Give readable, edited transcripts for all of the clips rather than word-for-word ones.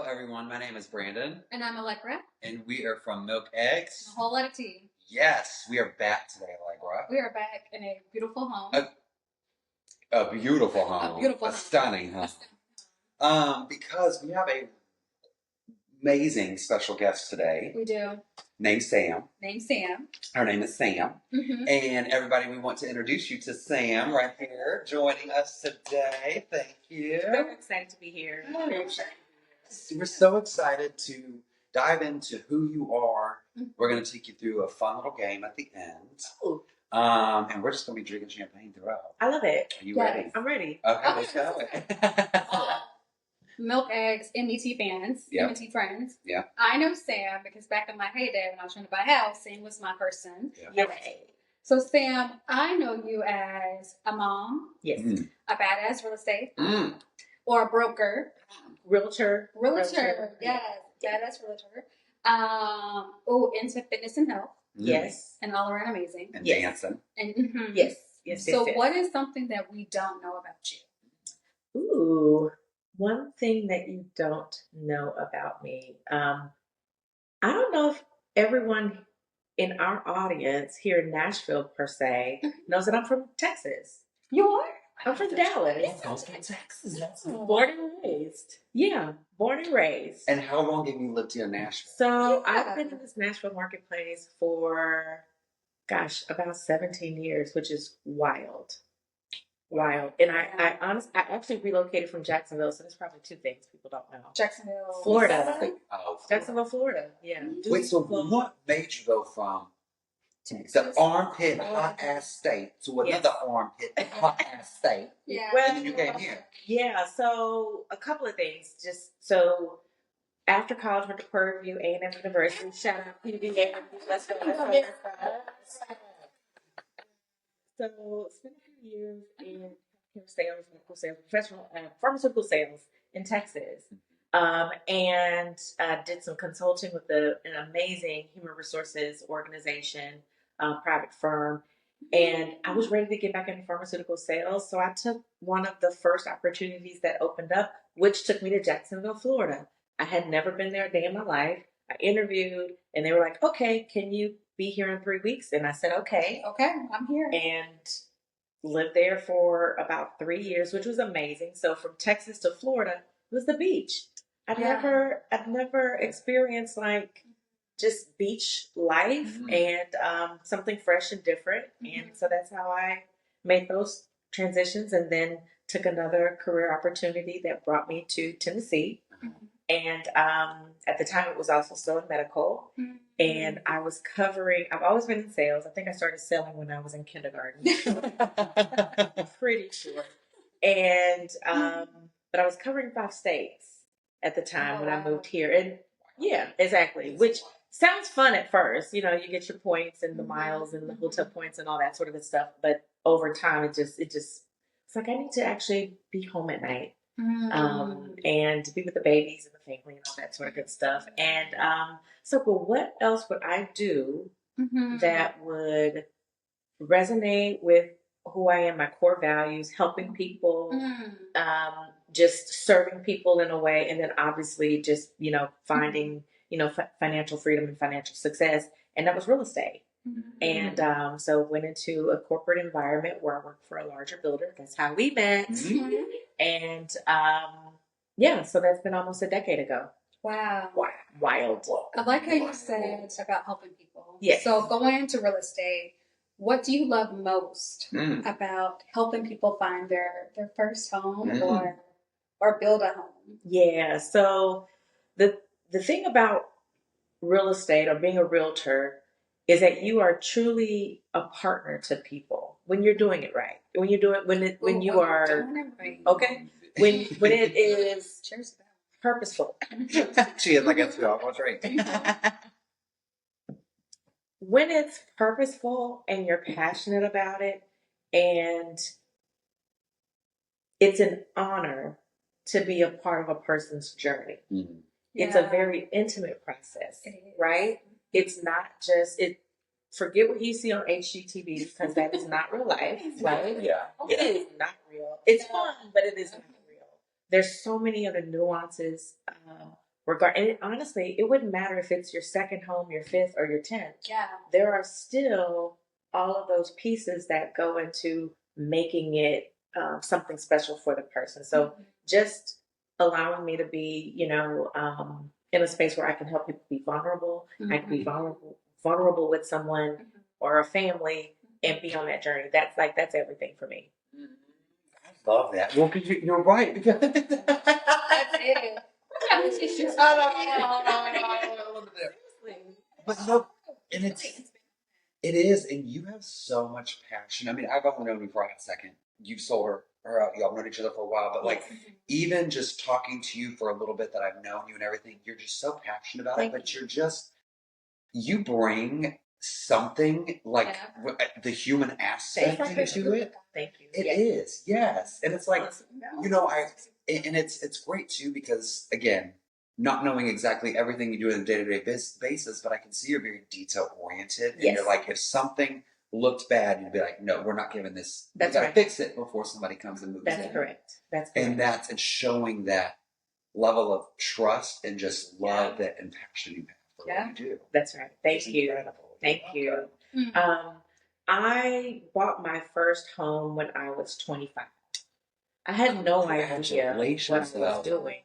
Hello, everyone. My name is Brandon. And I'm Allegra. And we are from Milk Eggs. And a whole lot of tea. Yes, we are back today, Allegra. We are back in a beautiful home. A beautiful home. A beautiful home. Stunning home. Because we have a amazing special guest today. We do. Named Sam. Her name is Sam. Mm-hmm. And everybody, we want to introduce you to Sam right here, joining us today. Thank you. So excited to be here. We're so excited to dive into who you are. We're going to take you through a fun little game at the end. Ooh. And we're just going to be drinking champagne throughout. I love it. Are you ready? I'm ready. Okay, let's go. Milk Eggs, MET fans, Yep. MET friends. Yeah. I know Sam because back in my heyday when I was trying to buy a house, Sam was my person. Yeah. So Sam, I know you as a mom. Yes. A badass real estate. Mm. Or a broker. Realtor. Yes. Badass realtor. Into fitness and health. Yes. And all around amazing. And Yes. dancing. And Yes. So what is something that we don't know about you? Ooh, one thing that you don't know about me. I don't know if everyone in our audience here in Nashville, per se, knows that I'm from Texas. You are? I'm from Dallas. I'm from Texas. Born and raised. Yeah, born and raised. And how long have you lived here in Nashville? So I've been in this Nashville marketplace for, about 17 years, which is wild. And I honestly, I actually relocated from Jacksonville, so there's probably two things people don't know. Jacksonville, Florida. Florida. Jacksonville, Florida. Yeah. Wait, so what made you go from the armpit hot ass state to another armpit hot ass state? Yeah. Well, And then you came here. Yeah, so a couple of things. So after college, went to Prairie View A&M University. Shout out PVA. Let's go. So spent a few years in sales, medical sales, professional pharmaceutical sales in Texas, and did some consulting with an amazing human resources organization, private firm. And I was ready to get back into pharmaceutical sales, so I took one of the first opportunities that opened up, which took me to Jacksonville, Florida. I had never been there a day in my life. I interviewed, and they were like, "Okay, can you be here in 3 weeks?" And I said, "Okay." Okay, I'm here. And lived there for about 3 years, which was amazing. So from Texas to Florida was the beach. I'd never experienced like just beach life and something fresh and different. And so that's how I made those transitions, and then took another career opportunity that brought me to Tennessee. And at the time, it was also still in medical. And I was I've always been in sales. I think I started selling when I was in kindergarten. Pretty sure. And, but I was covering 5 states at the time when I moved here. And yeah, exactly. Which sounds fun at first. You know, you get your points and the miles and the hotel points and all that sort of stuff. But over time, it's like I need to actually be home at night. And to be with the babies and the family and all that sort of good stuff. And but what else would I do that would resonate with who I am, my core values, helping people, just serving people in a way, and then obviously just, finding, financial freedom and financial success. And that was real estate. And so went into a corporate environment where I worked for a larger builder. That's how we met. And so that's been almost a decade ago. Wow. Wild. I like how you said about helping people. Yes. So going into real estate, what do you love most about helping people find their first home or build a home? Yeah. So the thing about real estate or being a realtor is that you are truly a partner to people when you're doing it right. When you're doing when it is purposeful. She is like a almost right. When it's purposeful and you're passionate about it, and it's an honor to be a part of a person's journey. It's a very intimate process, right? It's not just forget what you see on HGTV, because that is not real life, right? Yeah. It is not real. It's fun, but it is not real. There's so many other nuances And honestly, it wouldn't matter if it's your second home, your fifth, or your 10th. Yeah. There are still all of those pieces that go into making it something special for the person. So just allowing me to be, in a space where I can help people be vulnerable. I can be vulnerable with someone or a family and be on that journey. That's everything for me. I love that. Well, because you're right. Because That's it. But no, and it is, and you have so much passion. I mean, I've only known you for a hot second. You've sold her out. Y'all known each other for a while, but like, even just talking to you for a little bit that I've known you and everything, you're just so passionate about it. But you bring something like the human aspect to it. Thank you. It is, yes, and it's like, and it's great too because again, not knowing exactly everything you do on a day-to-day basis, but I can see you're very detail-oriented. And you're like, if something looked bad, you'd be like, no, we're not giving this. We gotta fix it before somebody comes and moves in. That's correct. And it's showing that level of trust and just love and passion you have for what you do. That's right. Thank you. Thank you. I bought my first home when I was 25. I had no idea what I was doing.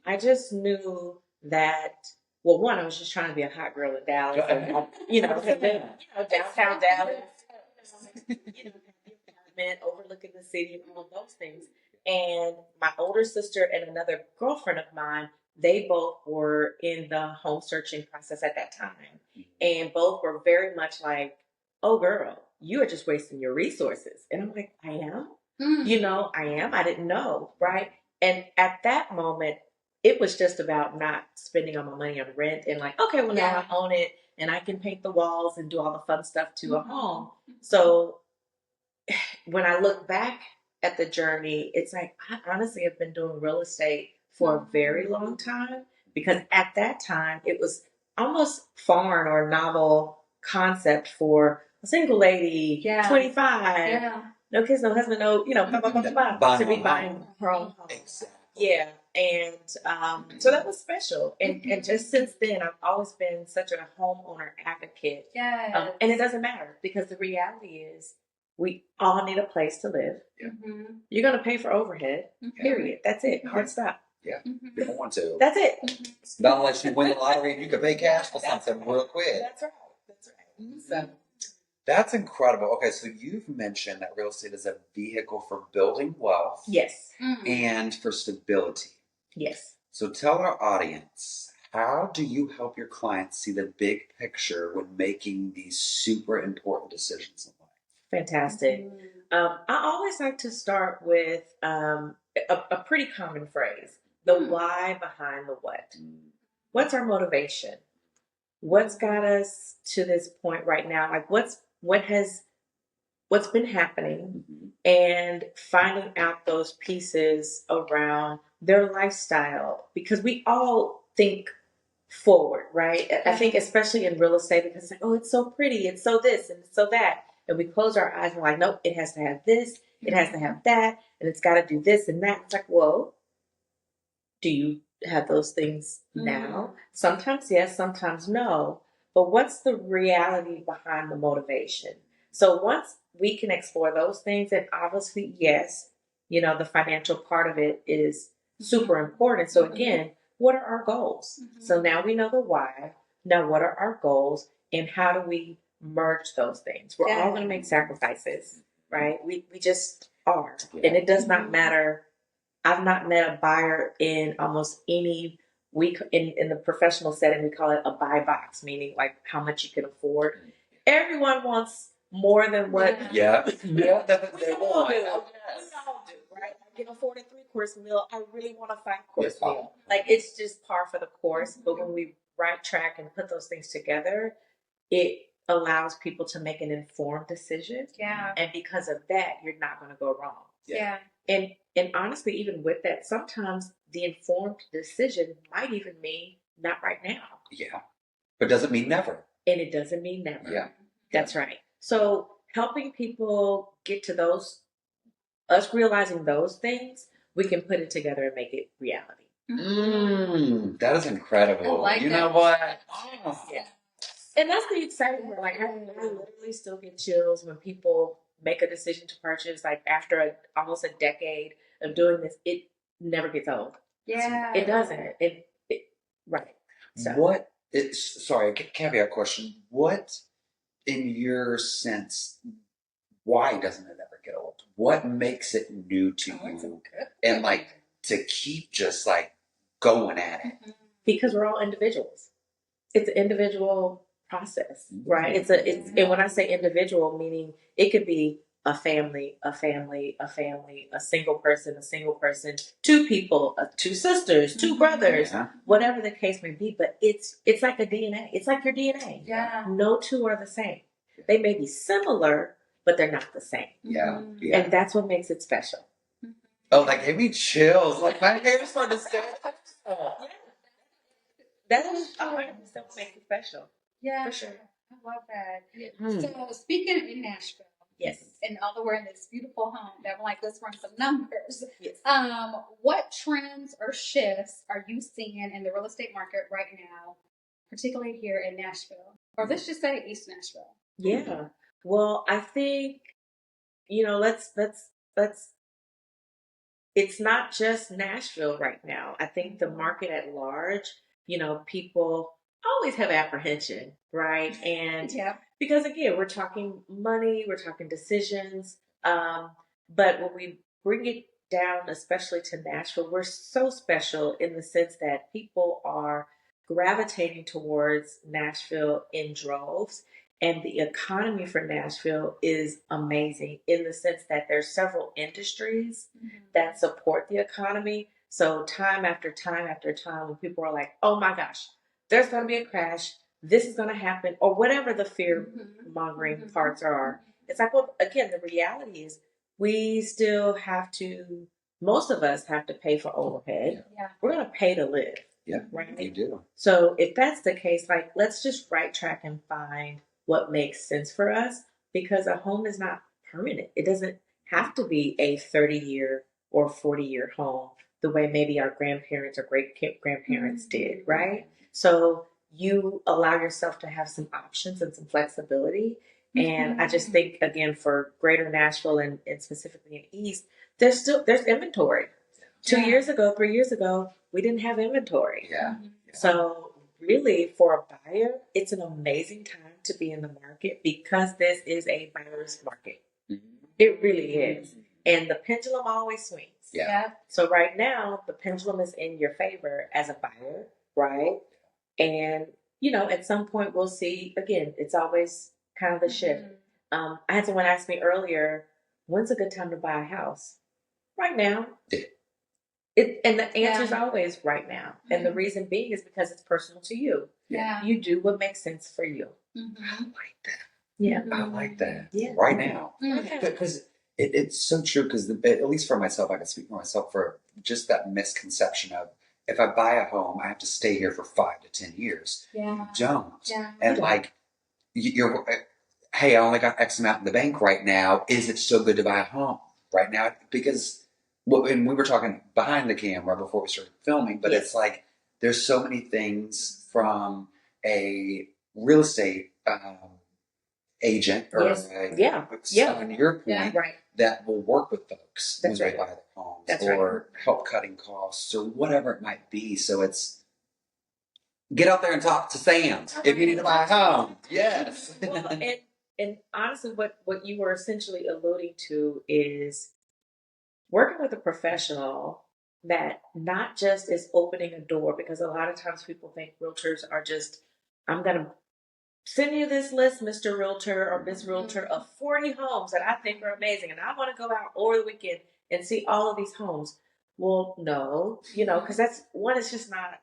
I just knew that, well, one, I was just trying to be a hot girl in Dallas, and, downtown Dallas, apartment overlooking the city, and all those things. And my older sister and another girlfriend of mine, they both were in the home searching process at that time. And both were very much like, oh, girl, you are just wasting your resources. And I'm like, I am? I am. I didn't know, right? And at that moment, it was just about not spending all my money on rent and like, okay, well, now I own it and I can paint the walls and do all the fun stuff to a home. So when I look back at the journey, it's like, I honestly have been doing real estate for a very long time because at that time it was almost foreign or novel concept for a single lady, 25, no kids, no husband, no, to be buying her own home. Exactly. Yeah. And so that was special. And just since then, I've always been such a homeowner advocate. Yes. And it doesn't matter because the reality is we all need a place to live. You're going to pay for overhead, period. That's it. Hard stop. Yeah. You don't want to. That's it. Not unless you win the lottery and you can pay cash for something real quick. That's right. So. That's incredible. Okay, so you've mentioned that real estate is a vehicle for building wealth. Yes. And for stability. Yes. So tell our audience, how do you help your clients see the big picture when making these super important decisions in life? Fantastic. I always like to start with a pretty common phrase, the why behind the what. What's our motivation? What's got us to this point right now? Like what's been happening and finding out those pieces around their lifestyle, because we all think forward, right? I think especially in real estate, because it's like, oh, it's so pretty, it's so this and it's so that. And we close our eyes and we're like, nope, it has to have this, it has to have that, and it's got to do this and that. It's like, whoa, do you have those things now? Sometimes yes, sometimes no. But what's the reality behind the motivation? So once we can explore those things, and obviously, yes, the financial part of it is super important. So again, what are our goals? So now we know the why. Now what are our goals and how do we merge those things? We're all going to make sacrifices, right? We just are. And it does not matter. I've not met a buyer in almost any in the professional setting, we call it a buy box, meaning like how much you can afford. Everyone wants more than what they want. We all do, right? I can afford a 3-course meal. I really want a 5-course meal. Like it's just par for the course. But when we right track and put those things together, it allows people to make an informed decision. Yeah. And because of that, you're not going to go wrong. Yeah. And honestly, even with that, sometimes the informed decision might even mean not right now. Yeah. But doesn't mean never. And it doesn't mean never. Yeah. That's right. So helping people get to us realizing those things, we can put it together and make it reality. That is incredible. I like You know that. what? Oh. Yeah. And that's the exciting part. Like, I literally still get chills when people make a decision to purchase. Like, after almost a decade of doing this, it never gets old. Yeah. It doesn't. Right. So, What? It's sorry. Caveat question. What, in your sense, why doesn't it ever get old? What makes it new to you, and like to keep just like going at it? because we're all individuals. It's an individual process, right? And when I say individual, meaning it could be a family, a single person, two people, two sisters, two brothers, whatever the case may be. But it's like a DNA. It's like your DNA. Yeah. No two are the same. They may be similar, but they're not the same. Yeah. And that's what makes it special. Oh, that gave me chills. Like my hair started to stand. That is 100% what makes it special. Yeah. For sure. I love that. So speaking in Nashville. Yes. And although we're in this beautiful home, that we're like, let's run some numbers. Yes. What trends or shifts are you seeing in the real estate market right now, particularly here in Nashville? Or let's just say East Nashville. Yeah. Well, I think, let's it's not just Nashville right now. I think the market at large, people always have apprehension, right? And because again, we're talking money, we're talking decisions. But when we bring it down, especially to Nashville, we're so special in the sense that people are gravitating towards Nashville in droves. And the economy for Nashville is amazing in the sense that there's several industries that support the economy. So time after time after time, when people are like, oh my gosh, there's going to be a crash, this is going to happen, or whatever the fear mongering parts are, it's like, well, again, the reality is we still have to, most of us have to pay for overhead. Yeah. We're going to pay to live. Yeah, right? you do. So if that's the case, like, let's just right track and find what makes sense for us, because a home is not permanent. It doesn't have to be a 30-year or 40-year home the way maybe our grandparents or great grandparents did, right? So you allow yourself to have some options and some flexibility. And I just think, again, for greater Nashville and specifically in East, there's inventory. 2 years ago, 3 years ago, we didn't have inventory. Yeah. So really, for a buyer, it's an amazing time to be in the market because this is a buyer's market. It really is. And the pendulum always swings. Yeah. So right now, the pendulum is in your favor as a buyer, right? And, at some point we'll see, again, it's always kind of the shift. I had someone ask me earlier, when's a good time to buy a house? Right now. And the answer is always right now. And the reason being is because it's personal to you. Yeah. You do what makes sense for you. I like that. Yeah. I like that. Yeah. Right now. Okay. Because it's so true, because at least for myself, I can speak for myself, for just that misconception of, if I buy a home, I have to stay here for 5 to 10 years. Yeah. You don't. Yeah. And like, you're, hey, I only got X amount in the bank right now. Is it still good to buy a home right now? Because, and we were talking behind the camera before we started filming, but it's like, there's so many things from a real estate agent or on your point that will work with folks when they buy their homes or help cutting costs or whatever it might be. So it's, get out there and talk to Sam if you need to buy a home. Yes. Well, and honestly, what you were essentially alluding to is working with a professional that not just is opening a door, because a lot of times people think realtors are just, I'm going to send you this list, Mr. Realtor or Miss Realtor, of 40 homes that I think are amazing, and I want to go out over the weekend and see all of these homes. Well, no, because that's one, it's just not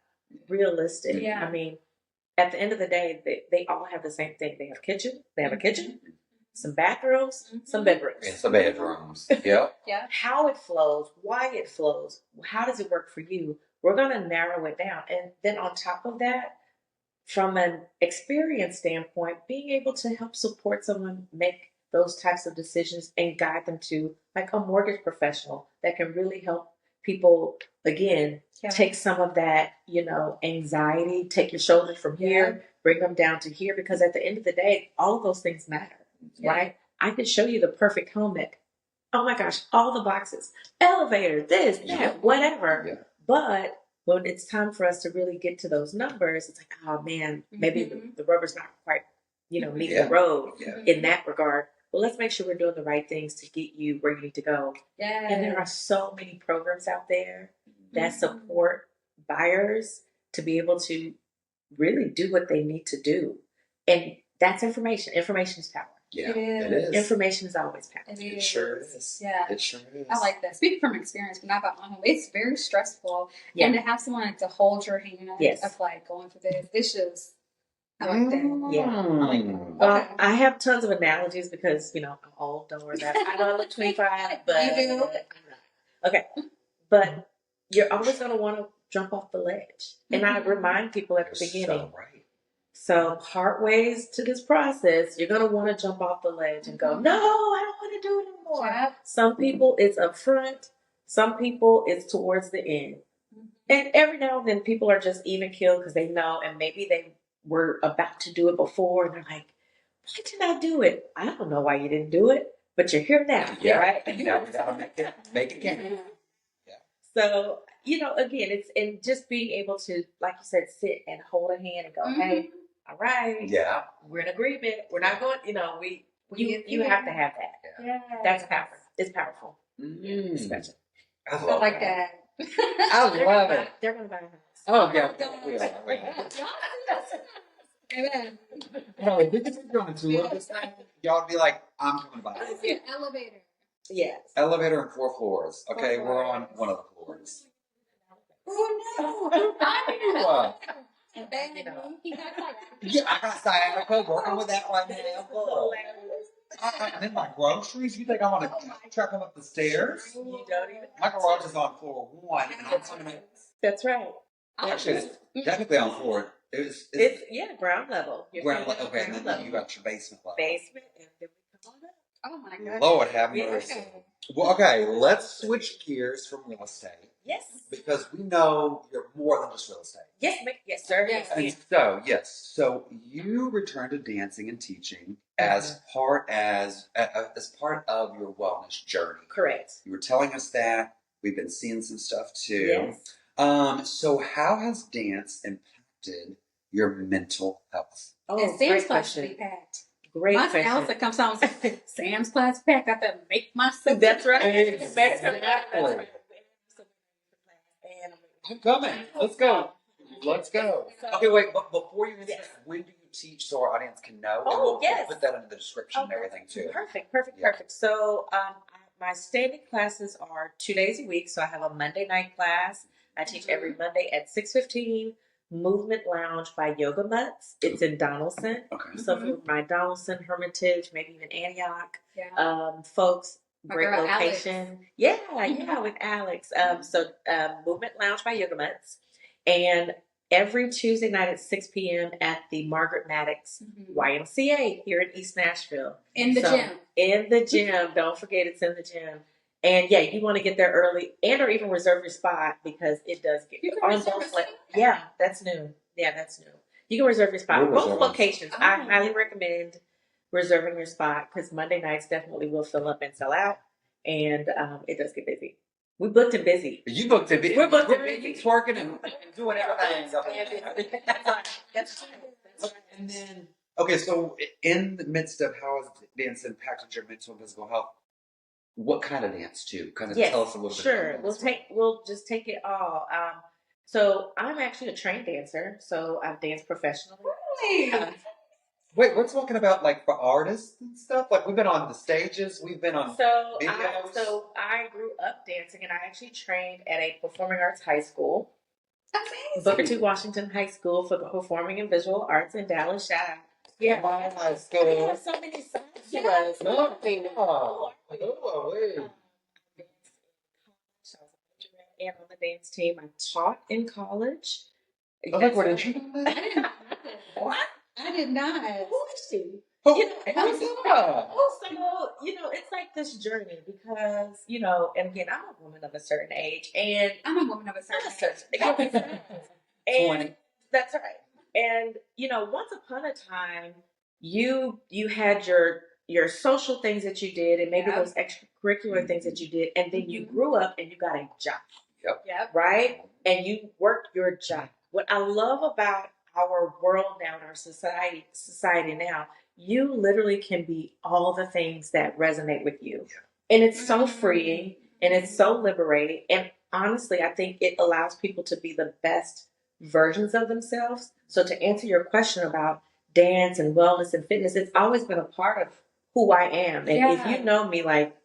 realistic. Yeah. I mean, at the end of the day, they all have the same thing. They have a kitchen, some bathrooms, some bedrooms. And some bedrooms. Yep. Yeah. How it flows, why it flows, how does it work for you? We're going to narrow it down. And then on top of that, from an experience standpoint, being able to help support someone make those types of decisions and guide them to, like, a mortgage professional that can really help people, again, take some of that, anxiety, take your shoulders from here, bring them down to here, because at the end of the day, all of those things matter, right? I could show you the perfect home that, oh my gosh, all the boxes, elevator, this, that, whatever. Yeah. But when it's time for us to really get to those numbers, it's like, oh man, maybe the rubber's not quite, meeting the road in that regard. But let's make sure we're doing the right things to get you where you need to go. Yeah. And there are so many programs out there that support buyers to be able to really do what they need to do. And that's information. Information is power. Yeah, it is. Information is always power. It sure is. Yeah. It sure is. I like that. Speaking from experience, when I bought my home, it's very stressful. And to have someone to hold your hand of like going through this, it's just, I like that. Yeah. I have tons of analogies because, I'm old, don't worry about it. I know I look 25, but you do. I'm not. Okay. But you're always going to want to jump off the ledge. And I remind people at the beginning. So right. So part ways to this process, you're going to want to jump off the ledge and go, no, I don't want to do it anymore. Yeah. Some people, it's up front. Some people, it's towards the end. And every now and then, people are just even keeled because they know, and maybe they were about to do it before, and they're like, why didn't I do it? I don't know why you didn't do it, but you're here now, right? Now we got to make it count. Yeah. So, again, it's in just being able to, like you said, sit and hold a hand and go, hey, all right. Yeah. We're in agreement. We're not going, you have to have that. Yeah. That's powerful. It's powerful. Special. I like that. I love it. They're going to buy a house. Oh, yeah. Amen. No, if we could go into this thing, y'all would be like, I'm coming to buy it. It's an elevator. Yes. Elevator and 4 floors. Okay, we're on one of the floors. Oh, no. I got sciatica working with that right now. And then my groceries. You think I want to truck them up the stairs? You don't even. My garage is on floor 1. That's right. Actually, it's technically on floor. It's ground level. Ground level. Okay, and then you got your basement level. Basement, and then we come on up. Oh my God. Lord have mercy. Well, okay, let's switch gears from real estate. Yes. Because we know you're more than just real estate. Yes, sir. Yes. And so you returned to dancing and teaching as part of your wellness journey. Correct. You were telling us that. We've been seeing some stuff too. Yes. So how has dance impacted your mental health? Oh, and Sam's class should be packed. Great my question. house that comes on Sam's class packed. I have to make myself. That's right. Exactly. I'm coming. Let's go. Okay, wait. But before you answer, when do you teach so our audience can know? Oh, we'll put that into the description and everything too. Perfect. So, my standing classes are 2 days a week. So I have a Monday night class. I teach every Monday at 6:15. Movement Lounge by Yoga Mutts. It's in Donaldson. Okay. So for my Donaldson, Hermitage, maybe even Antioch, folks, great location. Alex. Yeah, with Alex. So Movement Lounge by Yoga Mutts. And every Tuesday night at 6 p.m. at the Margaret Maddox YMCA here in East Nashville. In the gym. In the gym. Don't forget it's in the gym. And you want to get there early or even reserve your spot because it does get on both. Yeah, that's new. You can reserve your spot. Both locations. Oh. I highly recommend reserving your spot because Monday nights definitely will fill up and sell out. And it does get busy. We booked it busy. You booked it busy. We're booked it busy. Twerking and doing everything. That's right. And then, okay, so in the midst of how has dance impacted your mental and physical health, what kind of dance too? Kind of tell us a little bit. Sure. We'll just take it all. So I'm actually a trained dancer. So I've danced professionally. Really? Wait, we're talking about like for artists and stuff? Like we've been on the stages, we've been on videos. So I grew up dancing and I actually trained at a performing arts high school. Amazing. Booker T. Washington High School for the Performing and Visual Arts in Dallas. Shout out. Yeah. My high school. We have so many songs. And on the dance team, I taught in college. Where did you do that? I didn't know. What? I did not. Who is she? So it's like this journey because, and again, I'm a woman of a certain age, and I'm a woman of a certain age. and 20. that's right. And once upon a time, you had your social things that you did, and maybe those extracurricular things that you did, and then you grew up and you got a job. Yep. Right? And you worked your job. What I love about our world now and our society now, you literally can be all the things that resonate with you. And it's so freeing and it's so liberating. And honestly, I think it allows people to be the best versions of themselves. So to answer your question about dance and wellness and fitness, it's always been a part of who I am. And if you know me, like,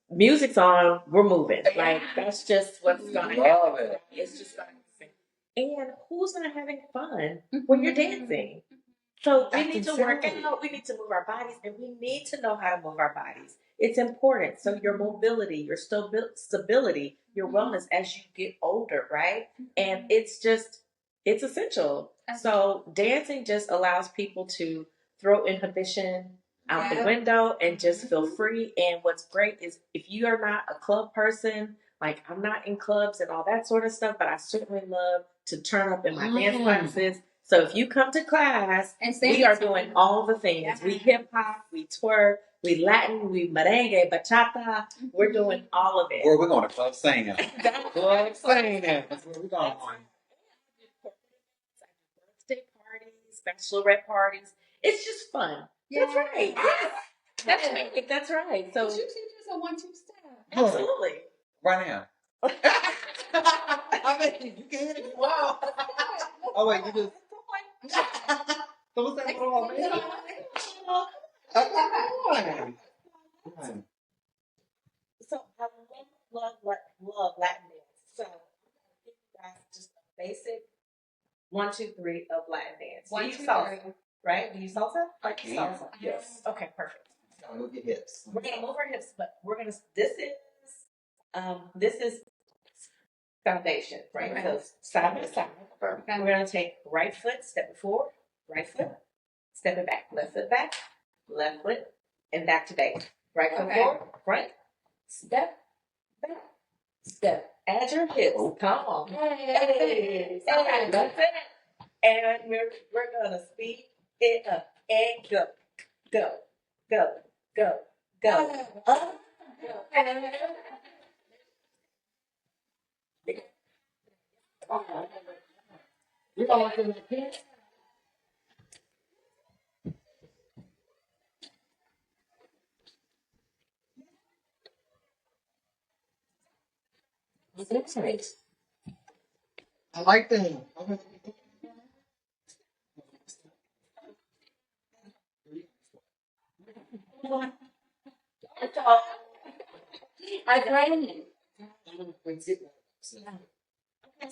music's on, we're moving. Like, that's just what's going to happen. It's just going to happen. And who's not having fun when you're dancing? So we need to work out, we need to move our bodies, and we need to know how to move our bodies. It's important. So your mobility, your stability, your wellness as you get older, right? And it's essential. So dancing just allows people to throw inhibition out the window and just feel free. And what's great is if you are not a club person, like I'm not in clubs and all that sort of stuff, but I certainly love to turn up in my dance classes. So if you come to class, we are doing all the things. We hip hop, we twerk, we Latin, we merengue, bachata. We're doing all of it. Where we're going to Club Singing. Club Singing. That's where we're going. Birthday parties, bachelorette parties. It's just fun. That's right. That's right. So you teach us a 1-2 step. Absolutely. Right now. I mean, you can. Wow. Oh, wait, you just. Don't say all, man. So I love Latin dance. So I'll give you guys just a basic 1, 2, 3 of Latin dance. 1, 2, 3. Salsa, right? Do you salsa? Like salsa? Yes. Okay, perfect. Move your hips. We're gonna move our hips, but this is foundation, right? So side by side. We're gonna take right foot, step it forward, right foot, step it back, left foot, and back to base. Right foot forward, front, step, back, step. Add your hips. Come on. Hey. That's it. And we're gonna speed it up and go. Up. You're going to the pin. I like that. I trained you.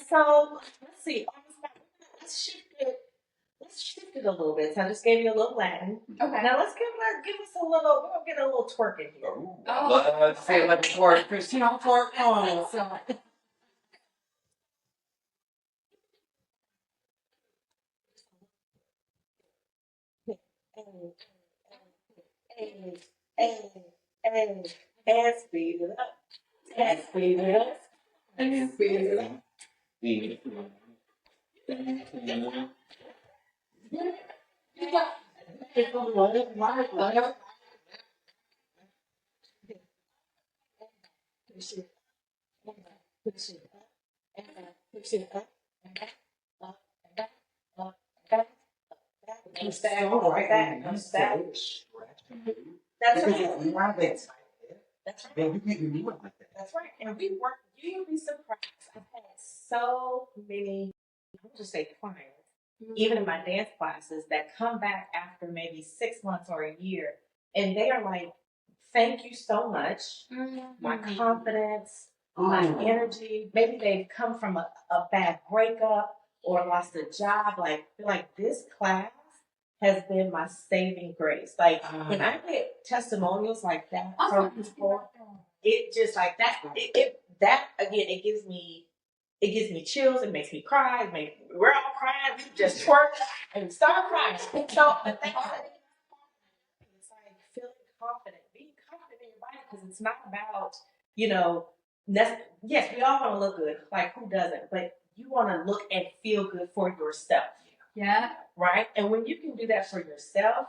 So let's see. Let's shift it a little bit. So I just gave you a little Latin. Okay. Now let's give us a little. We're gonna get a little twerk in here. Let's see, let's twerk. Christina, twerk on. And speed it up. And speed it up. And speed it up. Push it up, push it up, and back, push it up, and back, up, and back, up, and back, up, back, comes back, comes back. That's right. That's right. Man, you can't even do it like that. That's right. And we work, you'll be surprised. I've had so many, I'll just say clients, even in my dance classes, that come back after maybe 6 months or a year, and they are like, thank you so much. My confidence, my energy. Maybe they've come from a bad breakup or lost a job. Like, they're like, this class has been my saving grace. Like, when I get testimonials like that from people, it just like that. That again, it gives me chills. It makes me cry. We're all crying. We just twerk and start crying. So the thing is, it's like feeling confident, being confident because it's not about, yes, we all want to look good. Like, who doesn't? But you want to look and feel good for yourself. Yeah. Right? And when you can do that for yourself,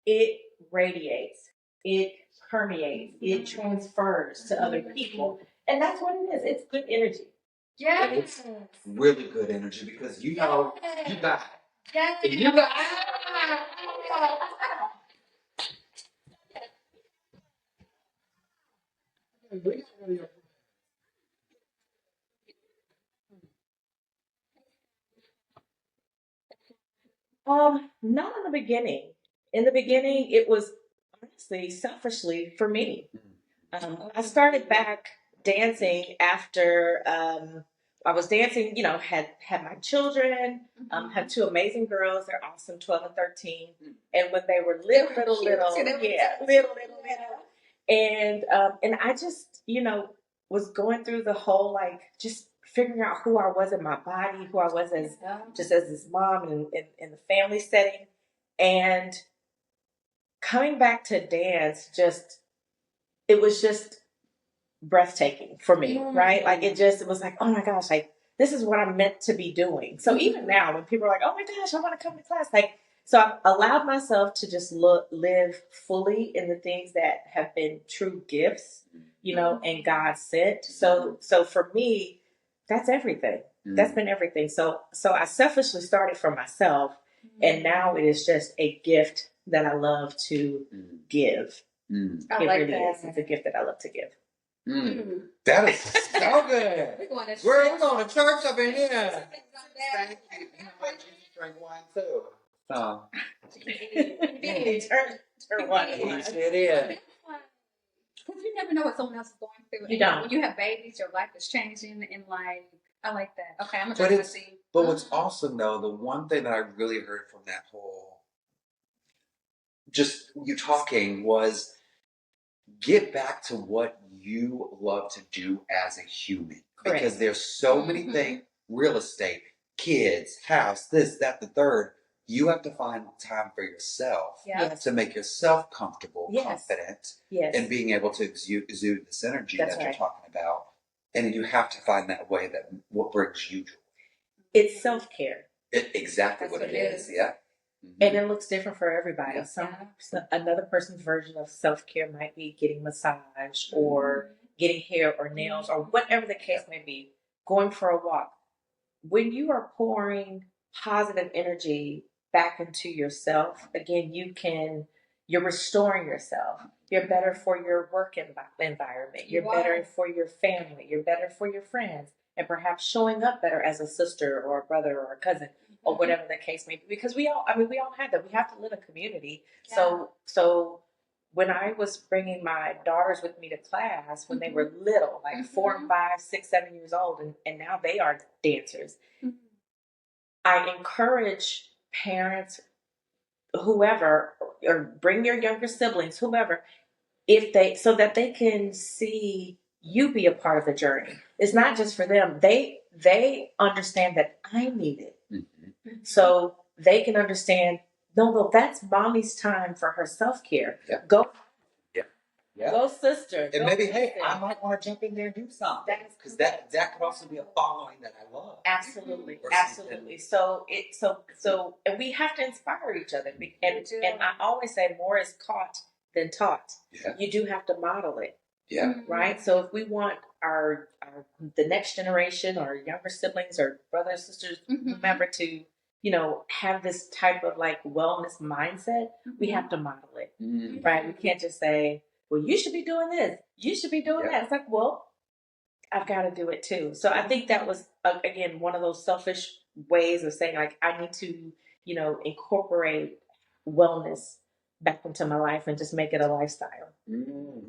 it radiates, it permeates, it transfers to other people. And that's what it is. It's good energy. Yeah. It's really good energy because you got Yeah. you got Not in the beginning. In the beginning, it was honestly selfishly for me. I started back dancing after I was dancing. Had my children. Have two amazing girls. They're awesome, 12 and 13. And when they were little, and I just was going through the whole just figuring out who I was in my body, who I was as this mom in the family setting, and coming back to dance. It was just breathtaking for me, right? Like it was like, oh my gosh, like this is what I'm meant to be doing. So even now, when people are like, oh my gosh, I want to come to class, so I've allowed myself to just live fully in the things that have been true gifts, and God sent. So for me, that's everything. That's been everything. So I selfishly started for myself, and now it is just a gift that I love to give. I like really that. is. It's a gift that I love to give. That is so good. We're going to church up in here. Thank you. You know what? Jesus drank wine too. So. Turn wine. It is. Because you never know what someone else is going through. You don't. When you have babies, your life is changing, and I like that. Okay, I'm gonna drink my tea. But what's awesome though, the one thing that I really heard from that whole, just you talking, was get back to what you love to do as a human. Correct. Because there's so many things, real estate, kids, house, this, that, the third. You have to find time for yourself to make yourself comfortable, confident, and being able to exude this energy that you're talking about. And you have to find that way that what brings you joy. It's self-care. Exactly what it is. Yeah. And it looks different for everybody. Another person's version of self-care might be getting massage or getting hair or nails or whatever the case may be, going for a walk. When you are pouring positive energy back into yourself, again, you're restoring yourself. You're better for your work environment. You're better for your family. You're better for your friends, and perhaps showing up better as a sister or a brother or a cousin or whatever the case may be. Because we all have that. We have to live in community. Yeah. So when I was bringing my daughters with me to class when they were little, like 4, 5, 6, 7 years old, and now they are dancers, I encourage parents, whoever, or bring your younger siblings, whoever, so that they can see you be a part of the journey. It's not just for them. They understand that I need it. So they can understand, no, that's mommy's time for her self-care. Yeah. Go. Yeah. Go, sister. And maybe, hey, I might want to jump in there and do something. Because that could also be a following that I love. Absolutely. Absolutely. So and we have to inspire each other. And I always say more is caught than taught. Yeah. You do have to model it. Yeah. Right? So if we want the next generation or younger siblings or brothers, sisters, whomever to, have this type of wellness mindset, we have to model it. Right? We can't just say, well, you should be doing this. You should be doing that. It's like, well, I've got to do it too. So I think that was, again, one of those selfish ways of saying, I need to, incorporate wellness back into my life and just make it a lifestyle.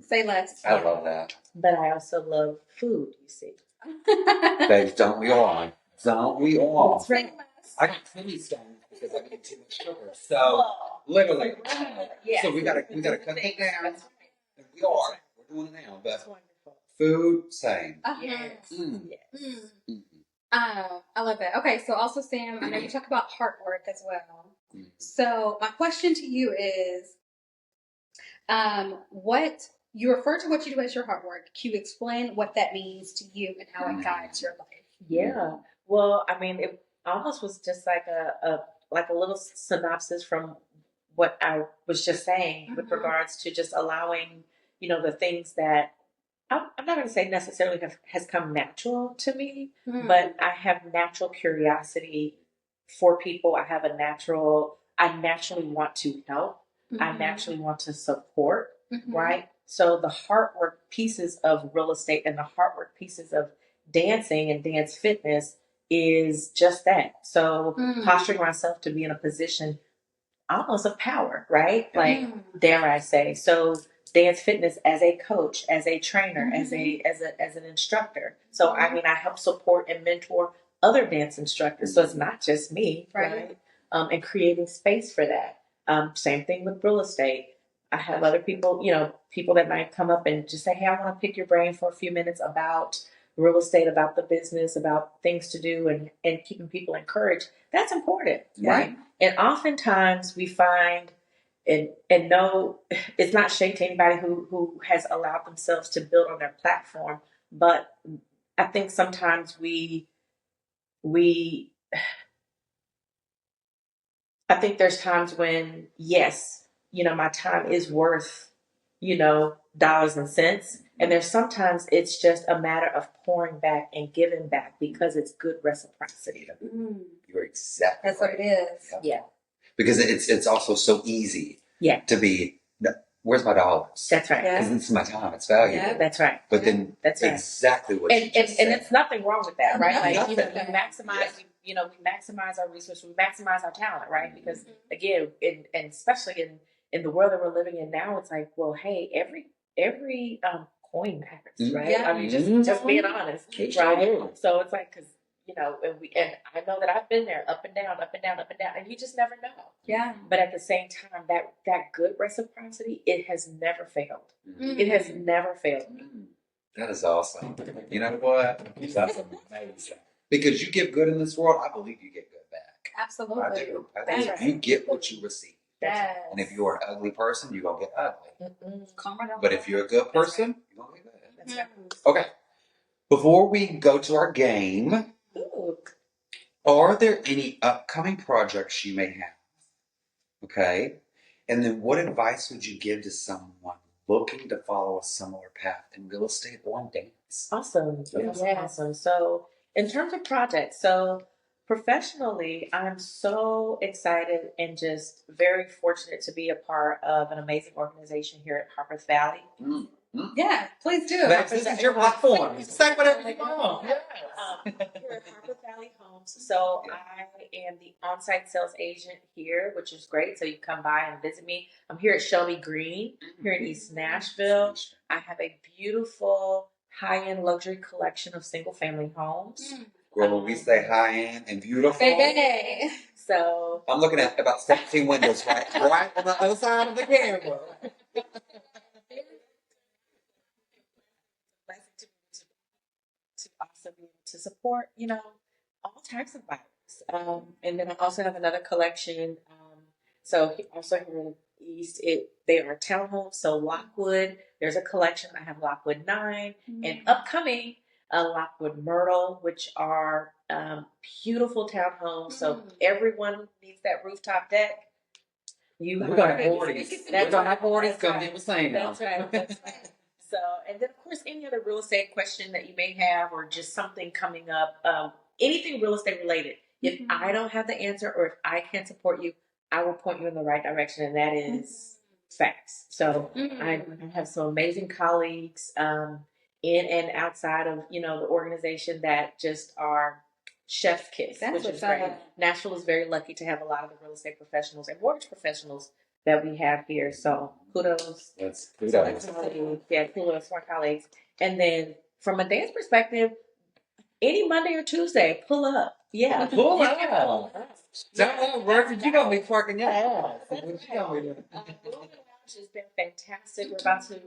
Say less. I love that. But I also love food, you see. Babe, don't we all? Don't we all? That's right. I got kidney stones because I eat too much sugar. So, literally. So we gotta cut that down. We are. We're doing it now. But food, same. Yes. I love that. Okay, so also, Sam, I know you talk about heart work as well. So my question to you is, what you refer to what you do as your hard work. Can you explain what that means to you and how it guides your life? Yeah. Well, I mean, it almost was just like a little synopsis from what I was just saying with regards to just allowing, the things that I'm not going to say necessarily has come natural to me, but I have natural curiosity for people. I naturally want to help. I naturally want to support, right? So the hard work pieces of real estate and the hard work pieces of dancing and dance fitness is just that. So posturing myself to be in a position almost of power, right? Like, dare I say. So dance fitness as a coach, as a trainer, as an instructor. So I mean, I help support and mentor other dance instructors. So it's not just me, right? And creating space for that. Same thing with real estate. I have other people, people that might come up and just say, "Hey, I want to pick your brain for a few minutes about real estate, about the business, about things to do, and keeping people encouraged." That's important, right? And oftentimes we find, and no, it's not shade to anybody who has allowed themselves to build on their platform, but I think sometimes we I think there's times when, yes, my time is worth, dollars and cents. And there's sometimes it's just a matter of pouring back and giving back because it's good reciprocity. You're exactly That's what it is. Yeah. Because it's also so easy to be, no, where's my dollars? That's right. Because it's my time, it's valuable. Yeah. That's right. But then that's right. Exactly what you just said. And it's nothing wrong with that, right? Like, Nothing. we maximize, we maximize our resources, we maximize our talent, right? Because again, and especially in the world that we're living in now, it's like, well, hey, every coin matters, right? Yeah. I mean, just being honest, right? So it's like, because and I know that I've been there, up and down, up and down, up and down, and you just never know. Yeah. But at the same time, that good reciprocity, it has never failed. It has never failed. That is awesome. You know what? That's amazing. Because you give good in this world, I believe you get good back. Absolutely. I do. I think you get what you receive. Yes. And if you're an ugly person, you're going to get ugly. But if you're a good person, you're going to get good. That's right. Okay. Before we go to our game, are there any upcoming projects you may have? Okay. And then what advice would you give to someone looking to follow a similar path in real estate or in dance? Awesome. That's awesome. So in terms of projects, so professionally, I'm so excited and just very fortunate to be a part of an amazing organization here at Harpers Valley. Yeah, please do. This is your platform. Say whatever you want. Here at Harpers Valley Homes. So I am the on-site sales agent here, which is great. So you come by and visit me. I'm here at Shelby Green, here in East Nashville. I have a beautiful high-end luxury collection of single-family homes. Girl, when we say high-end and beautiful, baby. So I'm looking at about 17 windows right on the other side of the camera. To also be able to support, all types of buyers. And then I also have another collection. So also here in the East, they are townhomes. So Lockwood, there's a collection. I have Lockwood 9 and upcoming Lockwood Myrtle, which are beautiful townhomes. So everyone who needs that rooftop deck, we're gonna have 40s. We're gonna have 40s coming in with saying now. That's right. So, and then of course, any other real estate question that you may have, or just something coming up, anything real estate related. If I don't have the answer, or if I can't support you, I will point you in the right direction, and that is facts. So I have some amazing colleagues in and outside of the organization that just are chef's kiss, which is great. Nashville is very lucky to have a lot of the real estate professionals and mortgage professionals that we have here. So kudos. Kudos to our colleagues. And then from a dance perspective, any Monday or Tuesday, pull up. Yeah. Pull up. Roger, you gonna be twerking your ass. What you gonna be doing? Has been fantastic. We're about to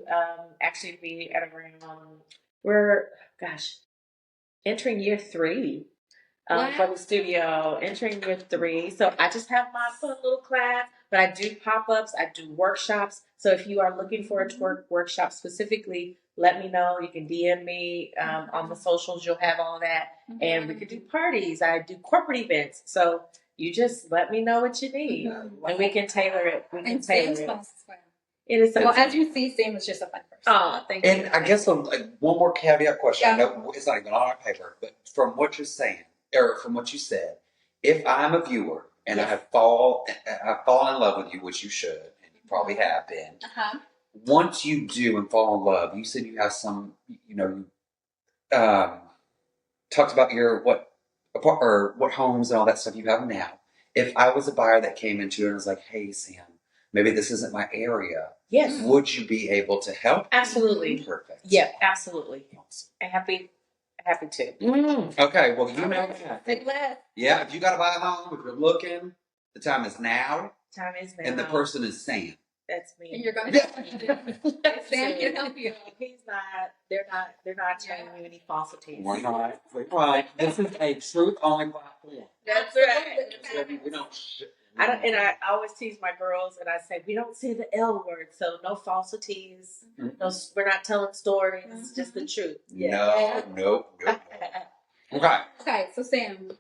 actually be at around, we're entering year 3 for the studio, entering year 3. So I just have my fun little class, but I do pop-ups, I do workshops. So if you are looking for a twerk workshop specifically, let me know. You can DM me on the socials. You'll have all that. And we could do parties. I do corporate events. So you just let me know what you need. And we can tailor it. We can tailor it. It is well, as you see, Sam is just a fun person. Oh, thank you. And I guess one more caveat question. I know it's not even on our paper, but from what you're saying, or from what you said, if I'm a viewer and I fall in love with you, which you should, and you probably have been. Once you do and fall in love, you said you have some, talked about what homes and all that stuff you have now. If I was a buyer that came into it and was like, hey, Sam, maybe this isn't my area. Yes. Would you be able to help? Absolutely. Perfect. Yeah, absolutely. I'm happy to. Okay, well, you know that. Yeah, if you got to buy a home, if you're looking, the time is now. Time is now. And the person is Sam. That's me. And you're going to Sam can help you. He's not. They're not telling you any falsities. We're not. We're right. This is a truth-only platform. That's right. We don't. And I always tease my girls, and I say we don't say the L word, so no falsities. Mm-hmm. No, we're not telling stories. Mm-hmm. Just the truth. Yeah. No. Okay. So Sam,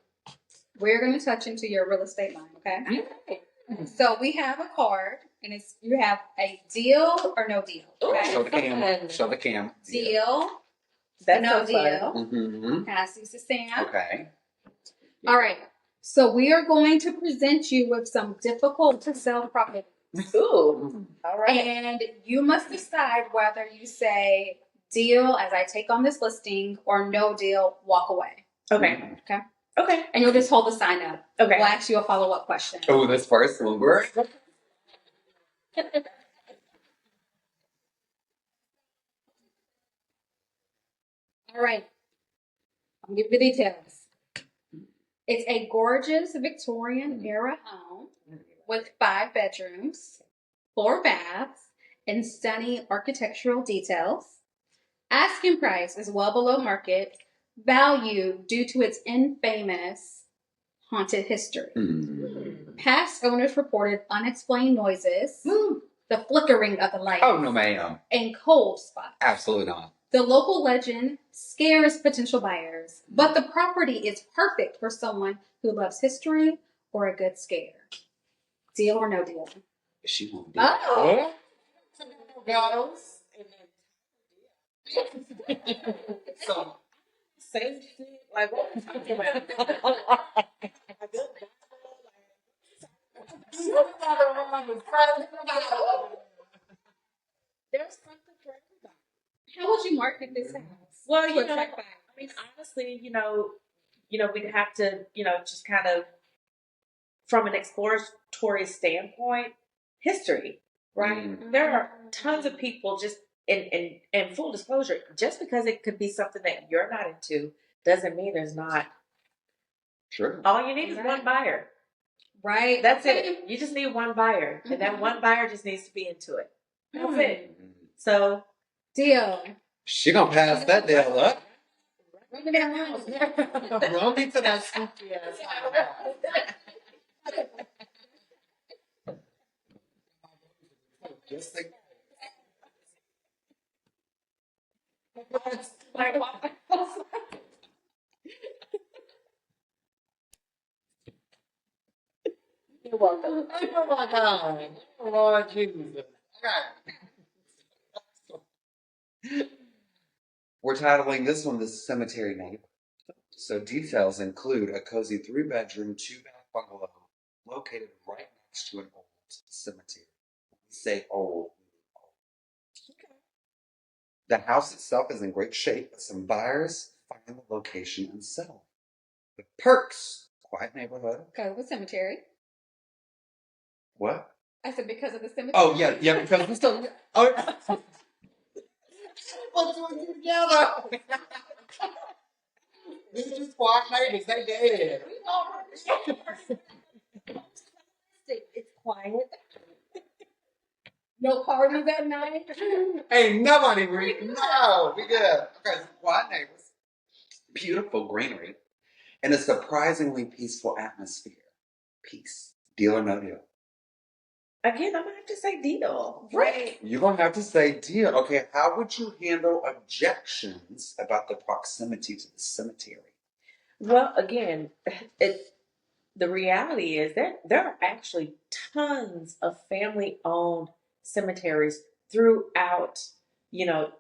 we're going to touch into your real estate line. Okay. Mm-hmm. So we have a card, and you have a deal or no deal. Okay? Show the cam. Deal. That's no so deal. Mm-hmm. Pass these to Sam. Okay. All right. So we are going to present you with some difficult to sell properties. Ooh. All right. And you must decide whether you say deal as I take on this listing or no deal, walk away. Okay. Okay. Okay. And you'll just hold the sign up. Okay. We'll ask you a follow-up question. Oh, this first one. All right. I'll give you the details. It's a gorgeous Victorian era home with 5 bedrooms, 4 baths, and stunning architectural details. Asking price is well below market value due to its infamous haunted history. Past owners reported unexplained noises, the flickering of the lights. Oh, no, ma'am. And cold spots. Absolutely not. The local legend scares potential buyers, but the property is perfect for someone who loves history or a good scare. Deal or no deal? She won't do Oh. So, same shit. Like, what are you talking about? There's something for everybody. How would you market this house? Well, honestly, we'd have to, just kind of, from an exploratory standpoint, history, right? Mm-hmm. There are tons of people just, in full disclosure, just because it could be something that you're not into, doesn't mean there's not. Sure. All you need is one buyer. Right. That's it. You just need one buyer. And that one buyer just needs to be into it. That's it. So, deal. She gonna pass that deal up. Run me down. Run me to that Cynthia. Just like. You're welcome. Oh my God. Lord Jesus. Okay. We're titling this one The Cemetery Neighbor. So details include a cozy 3-bedroom, 2-bath bungalow located right next to an old cemetery. We say old. Okay. The house itself is in great shape, but some buyers find the location and sell. The perks: quiet neighborhood. Because of the cemetery. What? I said because of the cemetery. Oh yeah, because of the cemetery. Oh. Let's do it together. This is just quiet neighbors. They dead. It's quiet. No parties at night. Ain't nobody reading. No, we good. Okay, so quiet neighbors. Beautiful greenery. and a surprisingly peaceful atmosphere. Peace. Deal or no deal? Again, I'm gonna have to say deal. Right. You're going to have to say deal. Okay, how would you handle objections about the proximity to the cemetery? Well, again, the reality is that there are actually tons of family-owned cemeteries throughout, you know,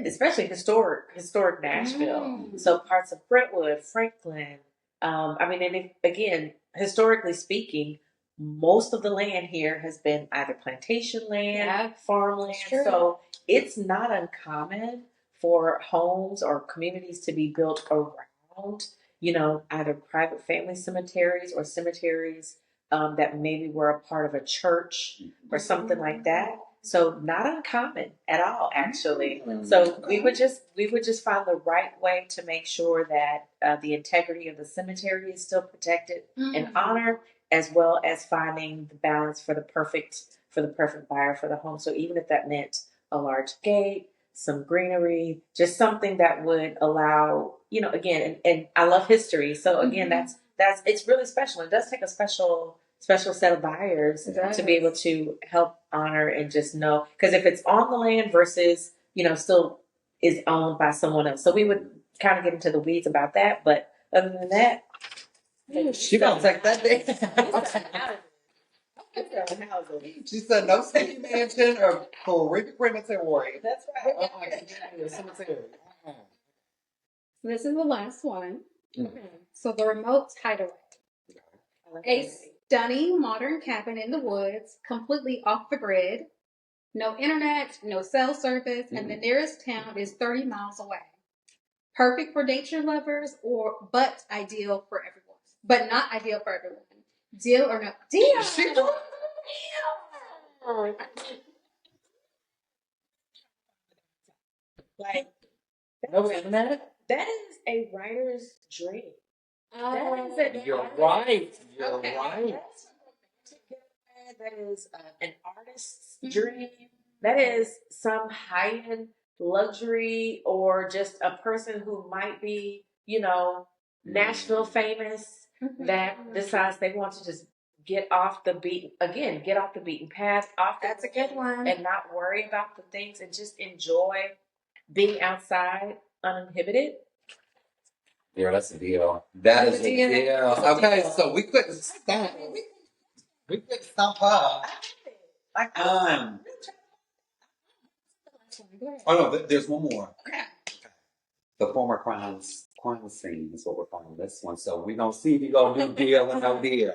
especially historic Nashville. So parts of Brentwood, Franklin. I mean, and again, historically speaking, most of the land here has been either plantation land, farmland. So it's not uncommon for homes or communities to be built around, either private family cemeteries or cemeteries that maybe were a part of a church or something like that. So not uncommon at all, actually. So we would just find the right way to make sure that the integrity of the cemetery is still protected and honored, as well as finding the balance for the perfect buyer for the home. So even if that meant a large gate, some greenery, just something that would allow, again, and I love history. So again, that's it's really special. It does take a special set of buyers to be able to help honor and just know, because if it's on the land versus, still is owned by someone else. So we would kind of get into the weeds about that. But other than that, she gonna take that day. She said no city mansion or horrific crematory. That's right. This is the last one. So the remote hideaway. A stunning modern cabin in the woods, completely off the grid. No internet, no cell service, and the nearest town is 30 miles away. Perfect for nature lovers, but ideal for everyone. But not ideal for everyone. Deal or no? Deal. Like No internet? that is a writer's dream. You're right. You're right. That is an artist's dream. That is some high-end luxury, or just a person who might be, Nashville famous, that decides they want to just get off the beaten path, That's a good one. and not worry about the things and just enjoy being outside uninhibited. Yeah, that's a deal. That is a deal. Okay, so we couldn't stop. We couldn't stop her. Oh no, there's one more. Okay. The former crime scene is what we're calling this one. So we gonna see if you gonna do deal or no deal.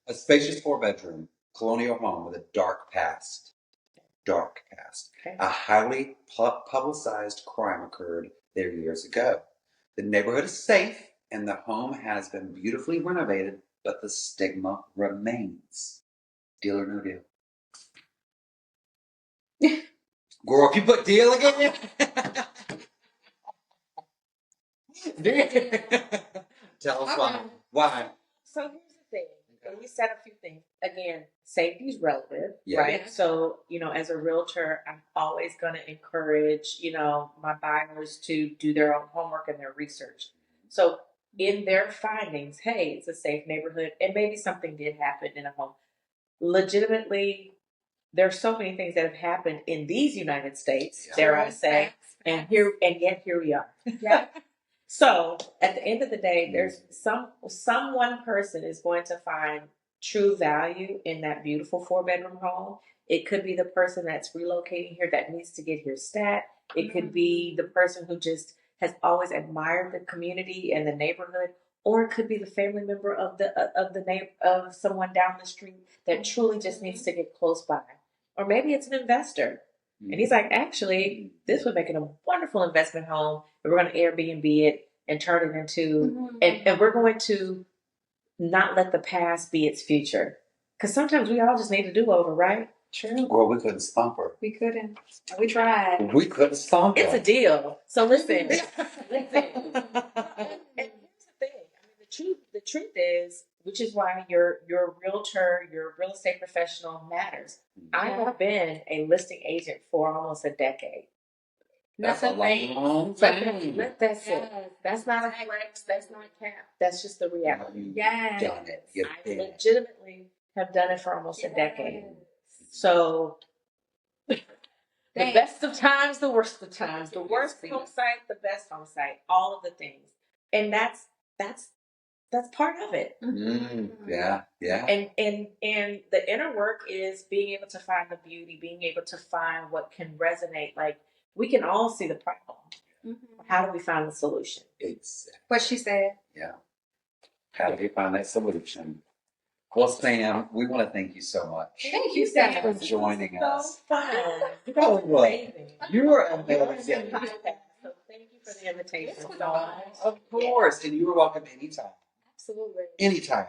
A spacious 4-bedroom colonial home with a dark past. Okay. A highly publicized crime occurred there years ago. The neighborhood is safe and the home has been beautifully renovated, but the stigma remains. Deal or no deal? Girl, if you put deal again. Tell us why. Why? So here's the thing. And you said a few things. Again, safety is relative, Yeah. right? So, as a realtor, I'm always going to encourage, my buyers to do their own homework and their research. So in their findings, hey, it's a safe neighborhood, and maybe something did happen in a home. Legitimately, there's so many things that have happened in these United States, dare I say, and yet here we are. Yeah. So at the end of the day, there's some one person is going to find true value in that beautiful 4-bedroom home. It could be the person that's relocating here that needs to get here stat. It could be the person who just has always admired the community and the neighborhood, or it could be the family member of someone down the street that truly just needs to get close by. Or maybe it's an investor. And he's like, actually, this would make it a wonderful investment home. And we're going to Airbnb it and turn it into, and we're going to not let the past be its future. Because sometimes we all just need a do-over, right? True. Girl, we couldn't stomp her. We couldn't. We tried. We couldn't stomp her. It's a deal. So listen. And here's the thing. I mean, the truth is, which is why your realtor, your real estate professional matters. I have been a listing agent for almost a decade. That's a Nothing. long time. That's it. Yes. That's not a flex. That's not cap. That's just the reality. You've Yes. done it. You I did it. legitimately have done it for almost a decade. So the Thanks. best of times, the worst of times, the worst home site, the best home site, all of the things, and that's part of it. Yeah. And the inner work is being able to find the beauty, being able to find what can resonate. Like we can all see the problem. How do we find the solution? Exactly. What she said. Yeah. How do we find that solution? Well, Sam, we want to thank you so much Thank you, Sam. for joining us. So fun. You Oh, guys are well, amazing. you are You're amazing. a podcast, so thank you for the invitation. Of course. And you are welcome anytime. Absolutely. Anytime.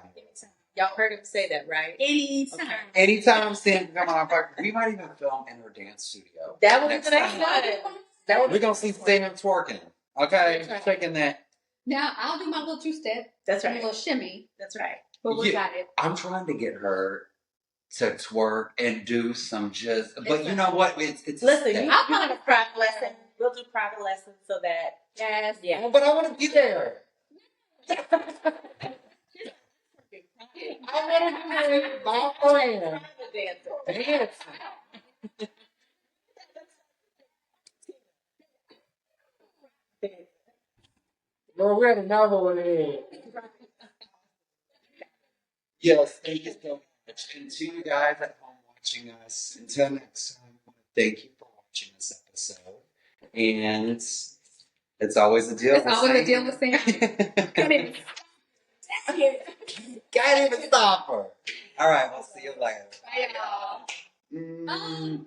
Y'all heard him say that, right? Anytime. Okay. Anytime Sam can come on our podcast. We might even film in her dance studio. That would be next the next time. one. We're going to see Sam twerking. Okay? That's right. Checking that. Now I'll do my little two-step. That's and right. a little shimmy. That's right. But we Yeah. got it. I'm trying to get her to twerk and do some just, but you know what? It's Listen, step. you want a private lesson? We'll do private lessons so that Yes. yeah. But I want to be there. I want to be there. My friend. Dance. Well, we had another one in. Yes, thank you so much. And to you guys at home watching us, until next time, I want to thank you for watching this episode. And it's always a deal. It's always a deal with Sam. Come in. Can't even stop her. All right, we'll see you later. Bye, y'all. Mm.